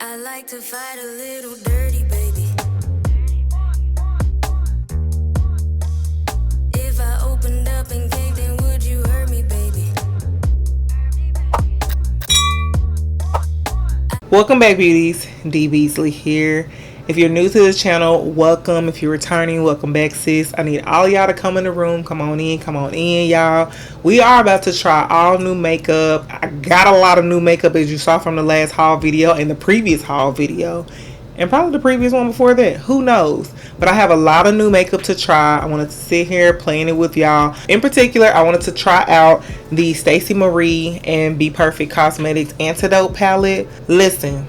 I like to fight a little dirty, baby. If I opened up and caved in, would you hurt me, baby? Welcome back, beauties. D. Beasley here. If you're new to this channel, welcome. If you're returning, welcome back, sis. I need all y'all to come in the room. Come on in, y'all. We are about to try all new makeup. I got a lot of new makeup, as you saw from the last haul video and the previous haul video, and probably the previous one before that. Who knows? But I have a lot of new makeup to try. I wanted to sit here playing it with y'all. In particular, I wanted to try out the Stacey Marie and BPerfect Cosmetics Antidote Palette. Listen,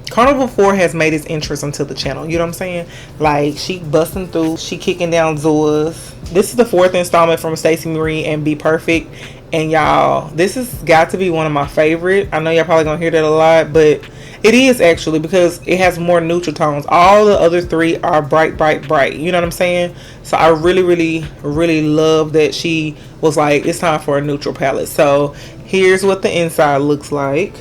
Carnival 4 has made its entrance into the channel. You know what I'm saying? Like, she busting through. She kicking down Zoas. This is the 4th installment from Stacey Marie and BPerfect. And y'all, this has got to be one of my favorite. I know y'all probably gonna hear that a lot, but it is actually, because it has more neutral tones. All the other 3 are bright. You know what I'm saying? So I really love that she was like, it's time for a neutral palette. So here's what the inside looks like.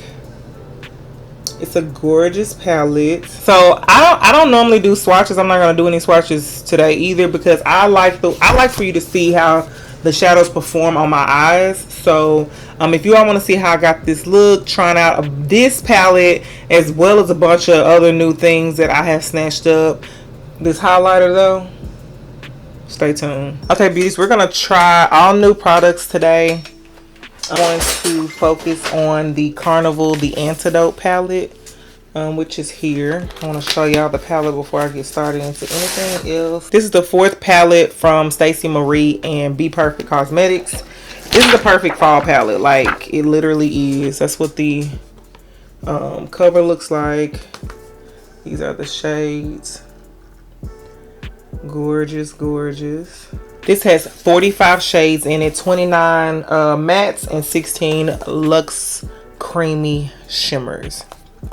It's a gorgeous palette. So I don't normally do swatches. I'm not gonna do any swatches today either, because I like for you to see how the shadows perform on my eyes. So if you all want to see how I got this look, trying out of this palette, as well as a bunch of other new things that I have snatched up. This highlighter though, stay tuned. Okay, beauties, we're gonna try all new products today. I'm going to focus on the Carnival, the Antidote palette, which is here. I want to show y'all the palette before I get started into anything else. This is the 4th palette from Stacey Marie and BPerfect Cosmetics. This is the perfect fall palette. Like, it literally is. That's what the cover looks like. These are the shades. Gorgeous. This has 45 shades in it, 29 mattes and 16 luxe creamy shimmers.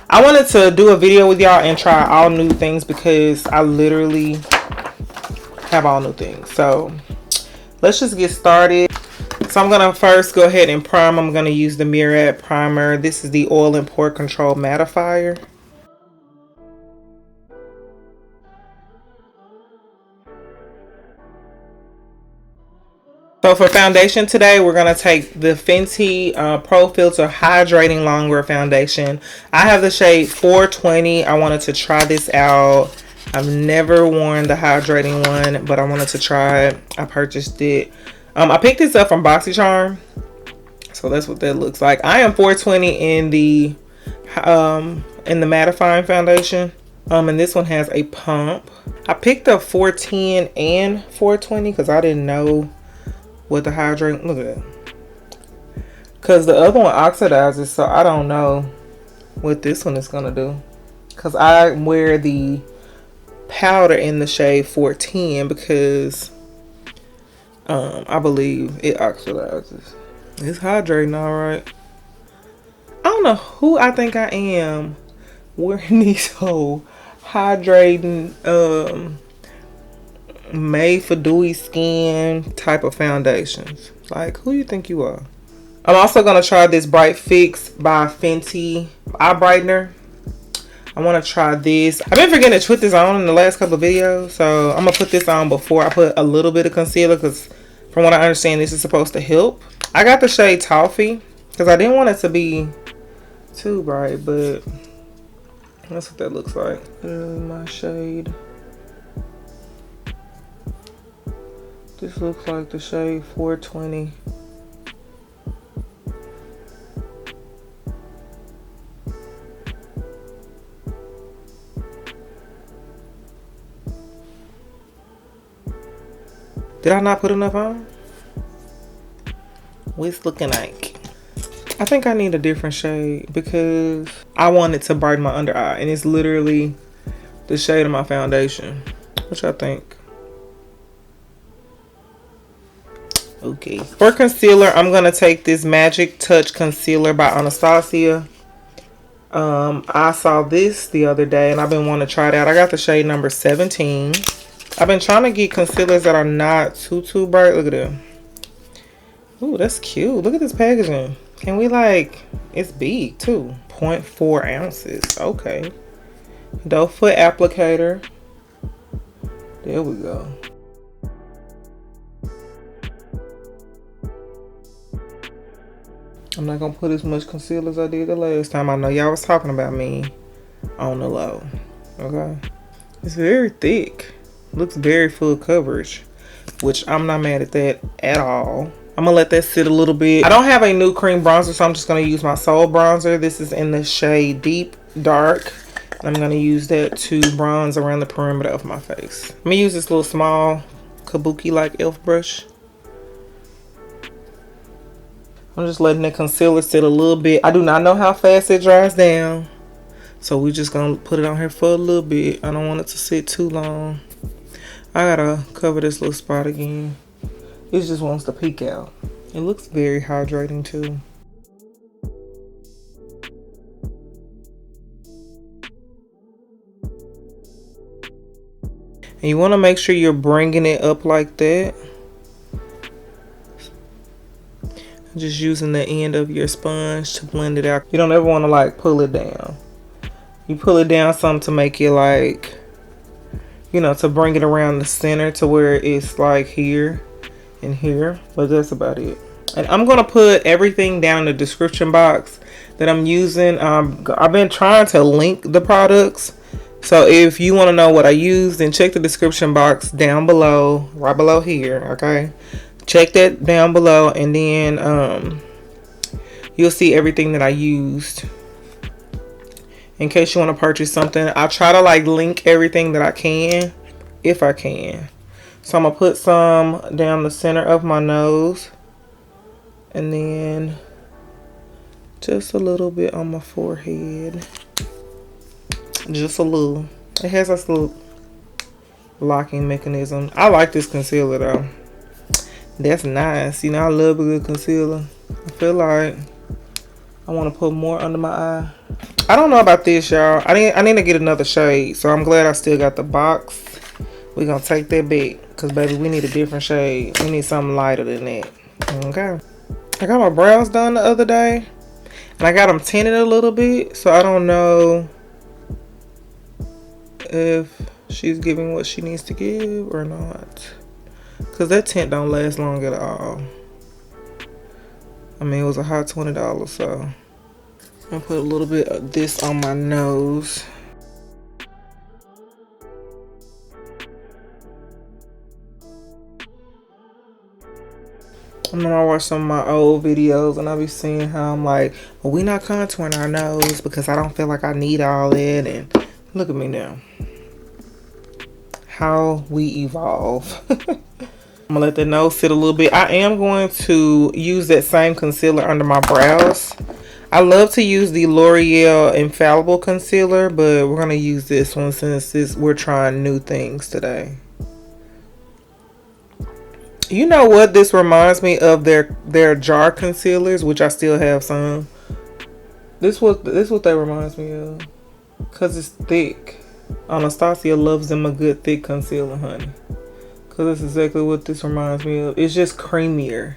I wanted to do a video with y'all and try all new things, because I literally have all new things. So let's just get started. So I'm gonna first go ahead and prime. I'm gonna use the Murad primer. This is the Oil and Pore Control Mattifier. So for foundation today, we're going to take the Fenty Pro Filter Hydrating Longwear Foundation. I have the shade 420. I wanted to try this out. I've never worn the hydrating one, but I wanted to try it. I purchased it. I picked this up from BoxyCharm. So that's what that looks like. I am 420 in the mattifying foundation. And this one has a pump. I picked up 410 and 420 because I didn't know what the hydrating, look at that, because the other one oxidizes, so I don't know what this one is gonna do, because I wear the powder in the shade 410 because I believe it oxidizes. It's hydrating all right. I don't know who I think I am wearing these whole hydrating made for dewy skin type of foundations. Like, who you think you are? I'm also going to try this Bright Fix by Fenty eye brightener. I want to try this. I've been forgetting to put this on in the last couple of videos, so I'm going to put this on before I put a little bit of concealer, because from what I understand, this is supposed to help. I got the shade Toffee because I didn't want it to be too bright, but that's what that looks like. My shade. This looks like the shade 420. Did I not put enough on? What's looking like? I think I need a different shade because I want it to brighten my under eye, and it's literally the shade of my foundation. What y'all think? Okay. For concealer, I'm going to take this Magic Touch Concealer by Anastasia. I saw this the other day and I've been wanting to try it out. I got the shade number 17. I've been trying to get concealers that are not too bright. Look at them. Ooh, that's cute. Look at this packaging. Can we, like, it's big too. 0.4 ounces. Okay. Doe foot applicator. There we go. I'm not gonna put as much concealer as I did the last time. I know y'all was talking about me on the low. Okay. It's very thick. Looks very full coverage, which I'm not mad at that at all. I'm gonna let that sit a little bit. I don't have a new cream bronzer, so I'm just gonna use my Soul bronzer. This is in the shade Deep Dark. I'm gonna use that to bronze around the perimeter of my face. I'm gonna use this little small kabuki like elf brush. I'm just letting the concealer sit a little bit. I do not know how fast it dries down, so we're just gonna put it on here for a little bit. I don't want it to sit too long. I gotta cover this little spot again. It just wants to peek out. It looks very hydrating too. And you want to make sure you're bringing it up like that. Just using the end of your sponge to blend it out. You don't ever want to like pull it down. You pull it down some to make it like, you know, to bring it around the center to where it's like here and here. But that's about it. And I'm going to put everything down in the description box that I'm using. I've been trying to link the products. So if you want to know what I use, then check the description box down below, right below here, okay? Check that down below, and then you'll see everything that I used. In case you want to purchase something, I try to like link everything that I can, if I can. So I'm going to put some down the center of my nose, and then just a little bit on my forehead. Just a little. It has this little locking mechanism. I like this concealer though. That's nice. You know, I love a good concealer. I feel like I want to put more under my eye. I don't know about this, y'all. I need to get another shade. So I'm glad I still got the box. We're going to take that back. Because, baby, we need a different shade. We need something lighter than that. Okay. I got my brows done the other day. And I got them tinted a little bit. So I don't know if she's giving what she needs to give or not, because that tint don't last long at all. I mean, it was a hot $20, so I'm gonna put a little bit of this on my nose. And then I watch some of my old videos and I be seeing how I'm like, well, we not contouring our nose because I don't feel like I need all that. And look at me now. How we evolve. I'm gonna let the nose sit a little bit. I am going to use that same concealer under my brows. I love to use the L'Oreal Infallible Concealer, but we're gonna use this one since we're trying new things today. You know what this reminds me of? Their jar concealers, which I still have some. This what they reminds me of, cause it's thick. Anastasia loves them a good thick concealer, honey. Cause that's exactly what this reminds me of. It's just creamier.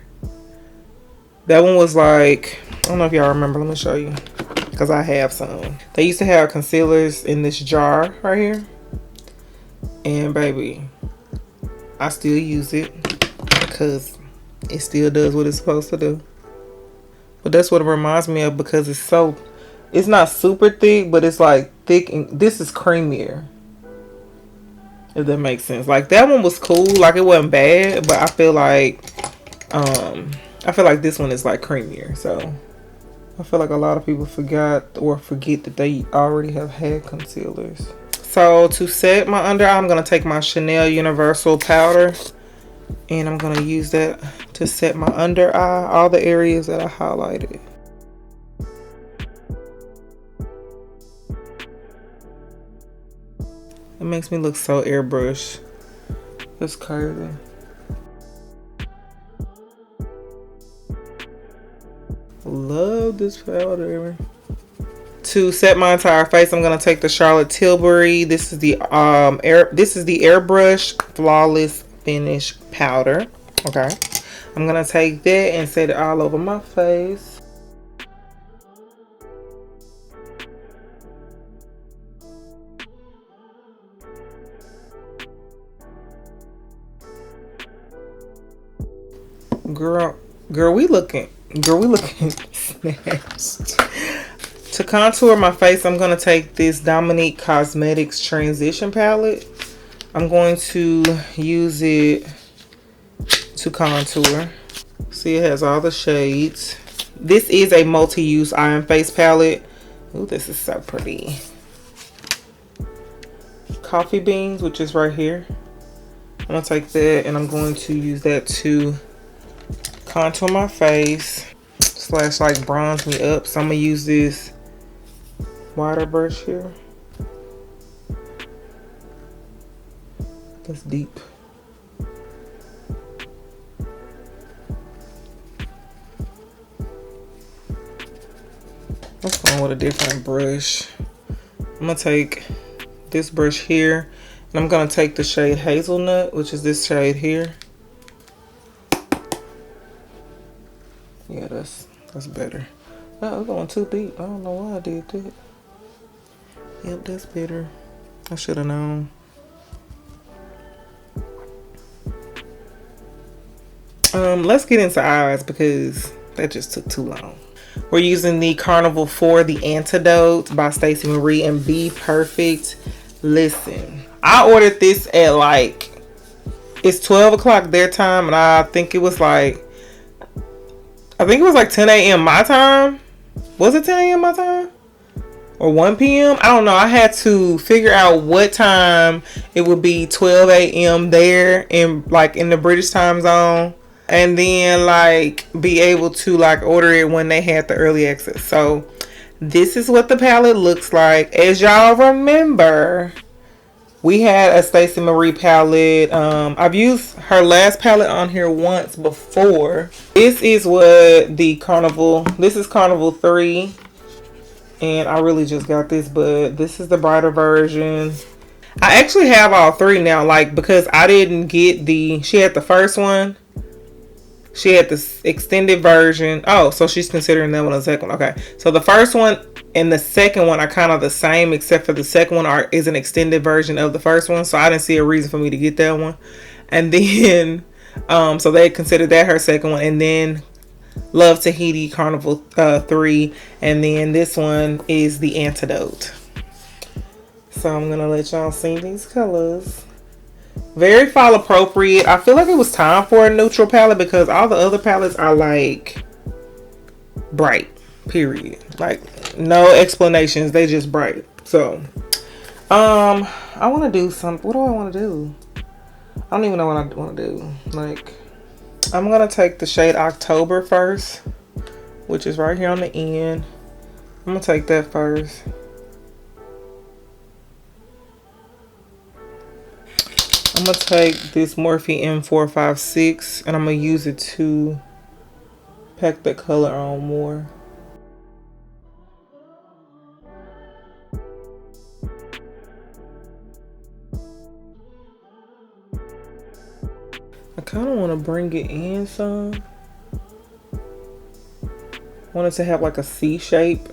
That one was like, I don't know if y'all remember. Let me show you. Cause I have some. They used to have concealers in this jar right here. And baby, I still use it. Cause it still does what it's supposed to do. But that's what it reminds me of because it's not super thick, but it's like thick, and this is creamier, if that makes sense. Like that one was cool, like it wasn't bad, but I feel like this one is like creamier. So I feel like a lot of people forget that they already have had concealers. So to set my under eye, I'm gonna take my Chenal Universelle powder, and I'm gonna use that to set my under eye, all the areas that I highlighted. It makes me look so airbrush. It's crazy. Love this powder. To set my entire face, I'm gonna take the Charlotte Tilbury. This is the Airbrush Flawless Finish powder. Okay. I'm gonna take that and set it all over my face. Girl, we looking snatched. To contour my face, I'm going to take this Dominique Cosmetics Transition Palette. I'm going to use it to contour. See, it has all the shades. This is a multi-use iron face palette. Ooh, this is so pretty. Coffee beans, which is right here. I'm going to take that and I'm going to use that to contour my face. Slash like bronze me up. So I'm going to use this wider brush here. That's deep. Let's go with a different brush. I'm gonna take this brush here and I'm gonna take the shade Hazelnut, which is this shade here. Yeah, that's better. Oh, I'm going too deep. I don't know why I did that. Yep, that's better. I should have known. Let's get into eyes because that just took too long. We're using the Carnival 4, The Antidote by Stacey Marie and BPerfect. Listen, I ordered this at like, it's 12 o'clock their time, and I think it was like 10 a.m. my time. Was it 10 a.m. my time? Or 1 p.m.? I don't know. I had to figure out what time it would be 12 a.m. there in the British time zone. And then like be able to like order it when they had the early access. So this is what the palette looks like. As y'all remember, we had a Stacey Marie palette. I've used her last palette on here once before. This is what the Carnival, this is Carnival 3. And I really just got this, but this is the brighter version. I actually have all three now, like because I didn't get she had the first one. She had this extended version. Oh, so she's considering that one a second one. Okay. So the first one and the second one are kind of the same, except for the second one is an extended version of the first one. So I didn't see a reason for me to get that one. And then, so they considered that her second one. And then Love Tahiti Carnival 3. And then this one is The Antidote. So I'm going to let y'all see these colors. Very fall appropriate. I feel like it was time for a neutral palette because all the other palettes are like bright, period. Like no explanations, they just bright. So I want to do something. What do I want to do? I don't even know what I want to do. Like, I'm gonna take the shade October first, which is right here on the end. I'm gonna take that first. I'm going to take this Morphe M456 and I'm going to use it to pack the color on more. I kind of want to bring it in some. I want it to have like a C shape.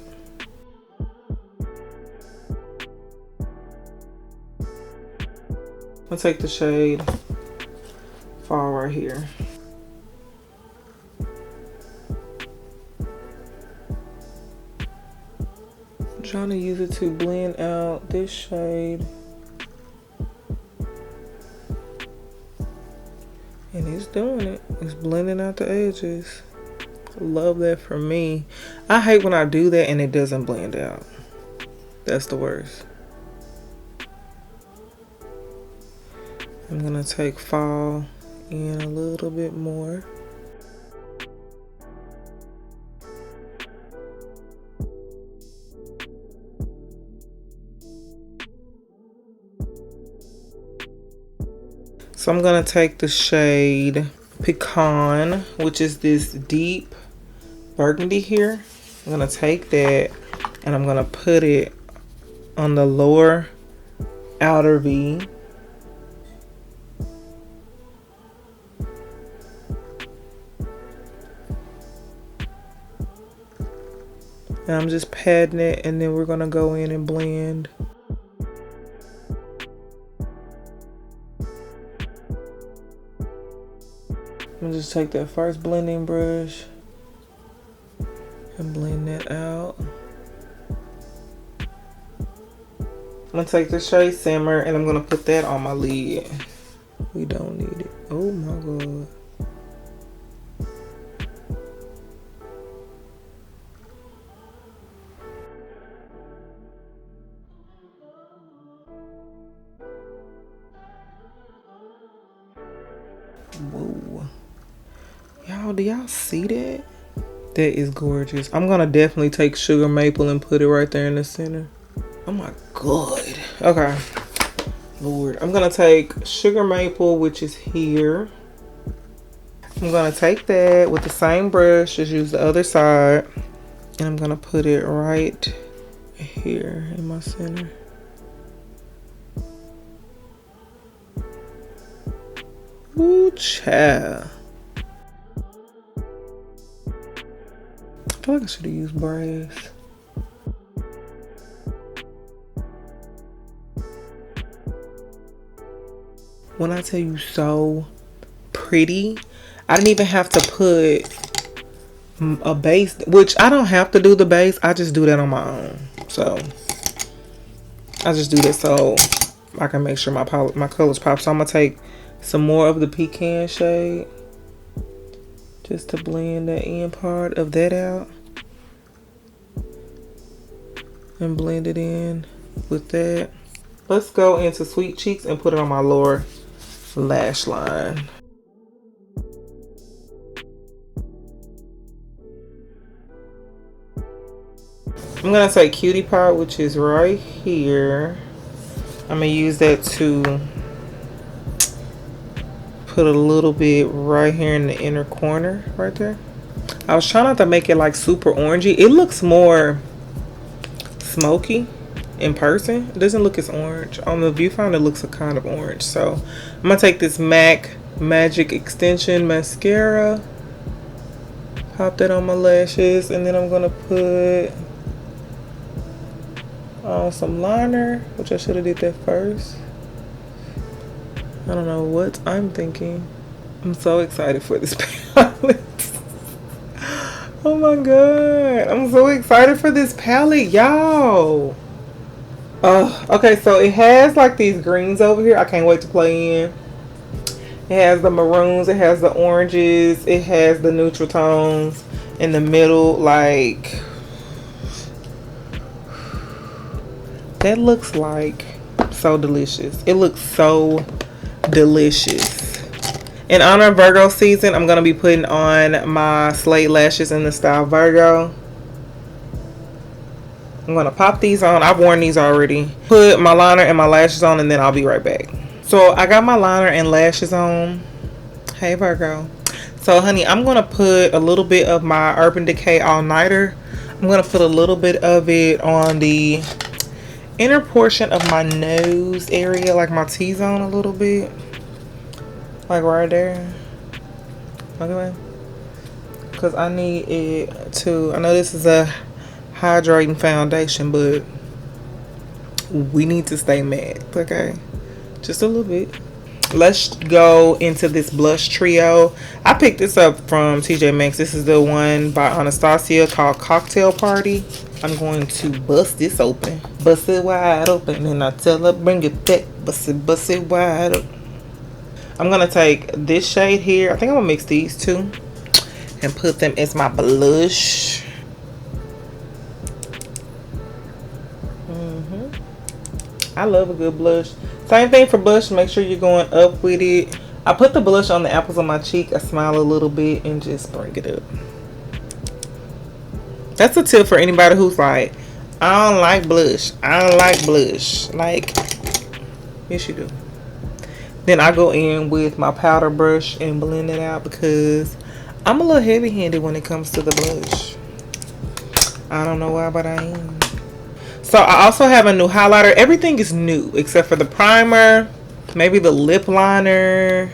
I'll take the shade Fall right here. I'm trying to use it to blend out this shade. And it's doing it. It's blending out the edges. Love that for me. I hate when I do that and it doesn't blend out. That's the worst. I'm gonna take Fall in a little bit more. So I'm gonna take the shade Pecan, which is this deep burgundy here. I'm gonna take that and I'm gonna put it on the lower outer V. And I'm just patting it, and then we're gonna go in and blend. I'm gonna just take that first blending brush and blend that out. I'm gonna take the shade Simmer and I'm gonna put that on my lid. We don't need it. Oh my god. Whoa. Y'all, do y'all see that? That is gorgeous. I'm gonna definitely take Sugar Maple and put it right there in the center. Oh my god. Okay. Lord. I'm gonna take Sugar Maple, which is here. I'm gonna take that with the same brush, just use the other side. And I'm gonna put it right here in my center. Ooh, child. I feel like I should have used brass. When I tell you so pretty, I didn't even have to put a base, which I don't have to do the base. I just do that on my own. So I just do that so I can make sure my colors pop. So I'm gonna take some more of the pecan shade just to blend the end part of that out and blend it in with that. Let's go into Sweet Cheeks and put it on my lower lash line. I'm gonna take Cutie Pie, which is right here. I'm gonna use that to put a little bit right here in the inner corner right there. I was trying not to make it like super orangey. It looks more smoky in person. It doesn't look as orange. On the viewfinder it looks a kind of orange. So I'm gonna take this MAC Magic Extension mascara, pop that on my lashes, and then I'm gonna put on some liner, which I should have did that first. I don't know what I'm thinking. I'm so excited for this palette. Oh my god, I'm so excited for this palette, y'all. Okay, so it has like these greens over here. I can't wait to play in. It has the maroons, it has the oranges, it has the neutral tones in the middle. Like, that looks like so delicious. It looks so delicious. In honor of Virgo season, I'm going to be putting on my Slate lashes in the style Virgo. I'm going to pop these on. I've worn these already. Put my liner and my lashes on, and then I'll be right back. So I got my liner and lashes on. Hey Virgo. So honey, I'm going to put a little bit of my Urban Decay All Nighter. I'm going to put a little bit of it on the inner portion of my nose area, like my T-zone a little bit. Like right there. Okay. Because I need it to, I know this is a hydrating foundation, but we need to stay matte. Okay. Just a little bit. Let's go into this blush trio. I picked this up from TJ Maxx. This is the one by Anastasia called Cocktail Party. I'm going to bust this open. Bust it wide open. And I tell her, bring it back. Bust it wide open. I'm going to take this shade here. I think I'm going to mix these two and put them as my blush. I love a good blush. Same thing for blush. Make sure you're going up with it. I put the blush on the apples of my cheek. I smile a little bit and just bring it up. That's a tip for anybody who's like, I don't like blush. I don't like blush. Like, yes you do. Then I go in with my powder brush and blend it out because I'm a little heavy-handed when it comes to the blush. I don't know why, but I am. So I also have a new highlighter. Everything is new except for the primer, maybe the lip liner.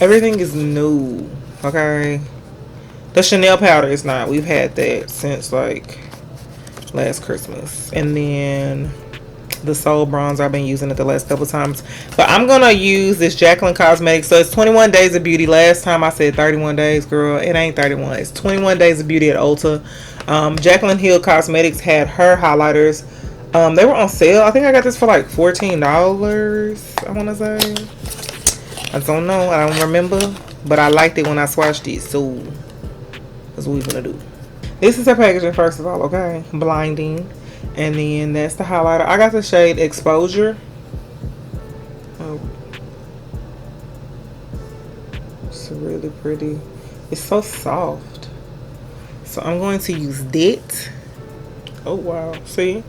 Everything is new. Okay. The Chenal powder is not. We've had that since like last Christmas. And then the Soul Bronzer. I've been using it the last couple times. But I'm going to use this Jaclyn Cosmetics. So it's 21 Days of Beauty. Last time I said 31 days, girl. It ain't 31. It's 21 Days of Beauty at Ulta. Jaclyn Hill Cosmetics had her highlighters. They were on sale. I think I got this for like $14, I want to say. I don't know. I don't remember. But I liked it when I swatched it. So that's what we're going to do. This is her packaging, first of all, okay? Blinding. And then that's the highlighter. I got the shade Exposure. Oh. It's really pretty. It's so soft. So I'm going to use that. Oh, wow. See?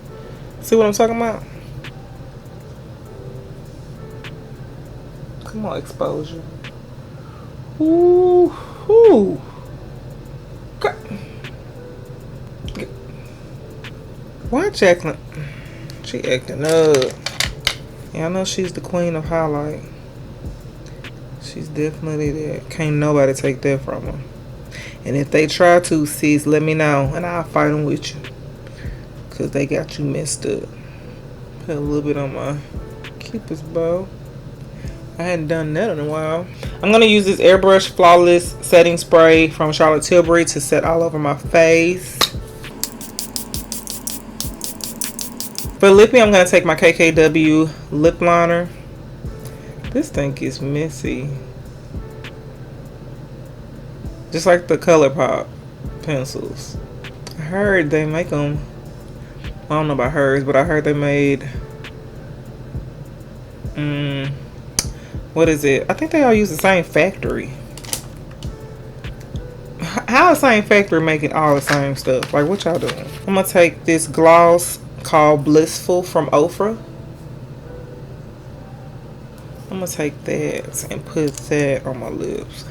See what I'm talking about? Come on, Exposure. Ooh. Ooh. Why Jaclyn? She acting up. Yeah, I know she's the queen of highlight. She's definitely that. Can't nobody take that from her. And if they try to, sis, let me know. And I'll fight them with you. Because they got you messed up. Put a little bit on my Cupid's bow. I hadn't done that in a while. I'm going to use this Airbrush Flawless Setting Spray from Charlotte Tilbury to set all over my face. For lippy, I'm going to take my KKW lip liner. This thing is messy. Just like the ColourPop pencils. I heard they make them. I don't know about hers, but I heard they made... what is it? I think they all use the same factory. How the same factory making all the same stuff? Like, what y'all doing? I'm going to take this gloss called Blissful from Ofra. I'm gonna take that and put that on my lips.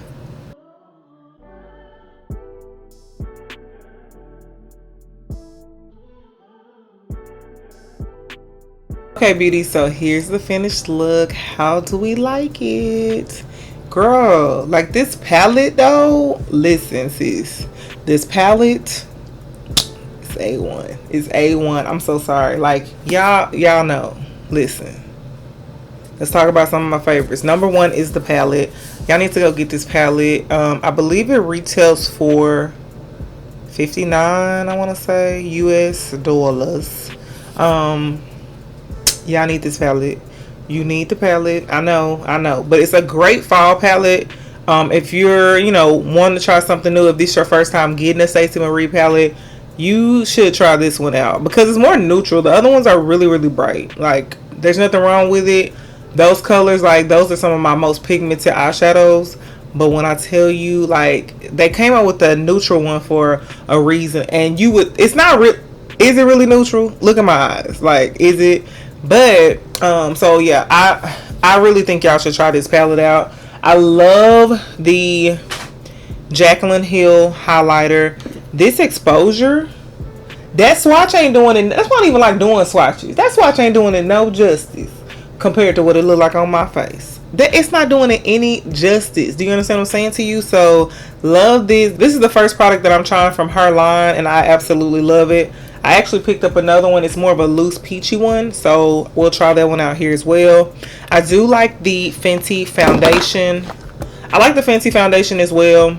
Okay, beauty, so here's the finished look. How do we like it? Girl, like this palette though, listen sis, this palette, it's A1. It's A1. I'm so sorry. Like, y'all know. Listen. Let's talk about some of my favorites. Number one is the palette. Y'all need to go get this palette. I believe it retails for $59, I want to say, US dollars. Y'all need this palette. You need the palette. I know. But it's a great fall palette. If you're, wanting to try something new, if this is your first time getting a Stacey Marie palette, you should try this one out because it's more neutral. The other ones are really, really bright. Like, there's nothing wrong with it. Those colors, like, those are some of my most pigmented eyeshadows. But when I tell you, like, they came out with a neutral one for a reason. And it's not real. Is it really neutral? Look at my eyes. Like, is it? But, so yeah, I really think y'all should try this palette out. I love the Jaclyn Hill highlighter. This Exposure, that swatch ain't doing it. That's not even like doing swatches. That swatch ain't doing it no justice compared to what it looked like on my face. It's not doing it any justice. Do you understand what I'm saying to you? So, love this. This is the first product that I'm trying from her line, and I absolutely love it. I actually picked up another one. It's more of a loose peachy one, so we'll try that one out here as well. I do like the Fenty foundation. I like the Fenty foundation as well.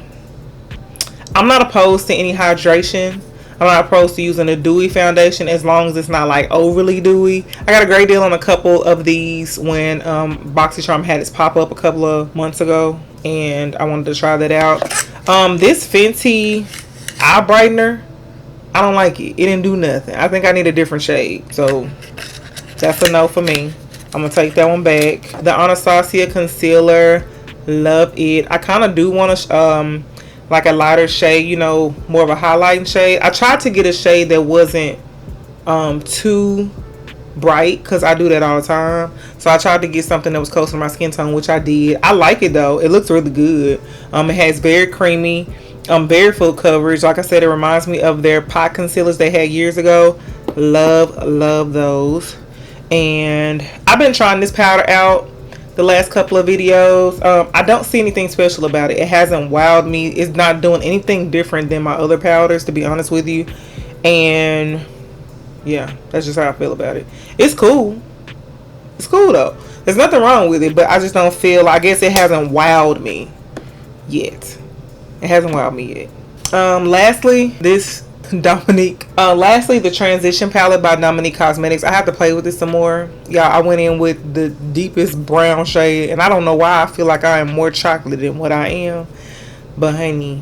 I'm not opposed to any hydration. I'm not opposed to using a dewy foundation as long as it's not like overly dewy. I got a great deal on a couple of these when BoxyCharm had its pop-up a couple of months ago, and I wanted to try that out. This Fenty eye brightener, I don't like it. It didn't do nothing. I think I need a different shade, so that's a no for me. I'm gonna take that one back. The Anastasia Concealer, love it. I kind of do want to like a lighter shade, more of a highlighting shade. I tried to get a shade that wasn't too bright because I do that all the time. So I tried to get something that was close to my skin tone, which I did. I like it though. It looks really good. It has very creamy, very full coverage. Like I said, it reminds me of their pot concealers they had years ago. Love those. And I've been trying this powder out the last couple of videos. I don't see anything special about it. It hasn't wowed me. It's not doing anything different than my other powders, to be honest with you. And Yeah, that's just how I feel about it. It's cool. It's cool though. There's nothing wrong with it, but I just don't feel, I guess it hasn't wowed me yet. It hasn't wowed me yet. Lastly, this lastly, the Transition palette by Dominique Cosmetics. I have to play with this some more. Y'all, I went in with the deepest brown shade, and I don't know why I feel like I am more chocolate than what I am. But honey,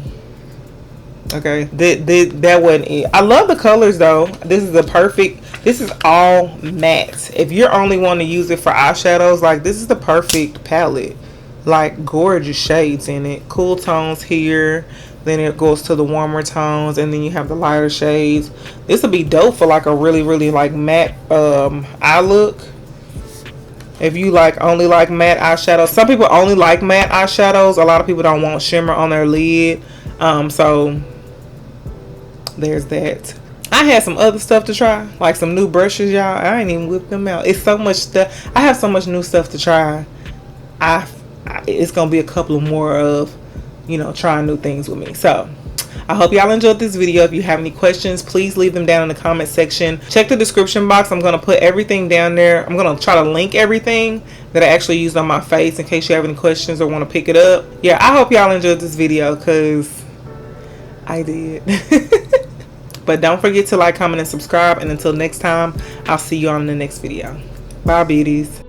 okay, that wasn't it. I love the colors though. This is all matte. If you're only want to use it for eyeshadows, like, this is the perfect palette. Like, gorgeous shades in it. Cool tones here. Then it goes to the warmer tones, and then you have the lighter shades. This would be dope for like a really like matte eye look. If you only like matte eyeshadows. Some people only like matte eyeshadows. A lot of people don't want shimmer on their lid. So there's that. I had some other stuff to try, like some new brushes, y'all. I ain't even whipped them out. It's so much stuff. I have so much new stuff to try. It's gonna be a couple of more of, trying new things with me. So I hope y'all enjoyed this video. If you have any questions, please leave them down in the comment section. Check the description box. I'm going to put everything down there. I'm going to try to link everything that I actually used on my face in case you have any questions or want to pick it up. Yeah, I hope y'all enjoyed this video because I did. But don't forget to like, comment, and subscribe. And until next time, I'll see you on the next video. Bye, beauties.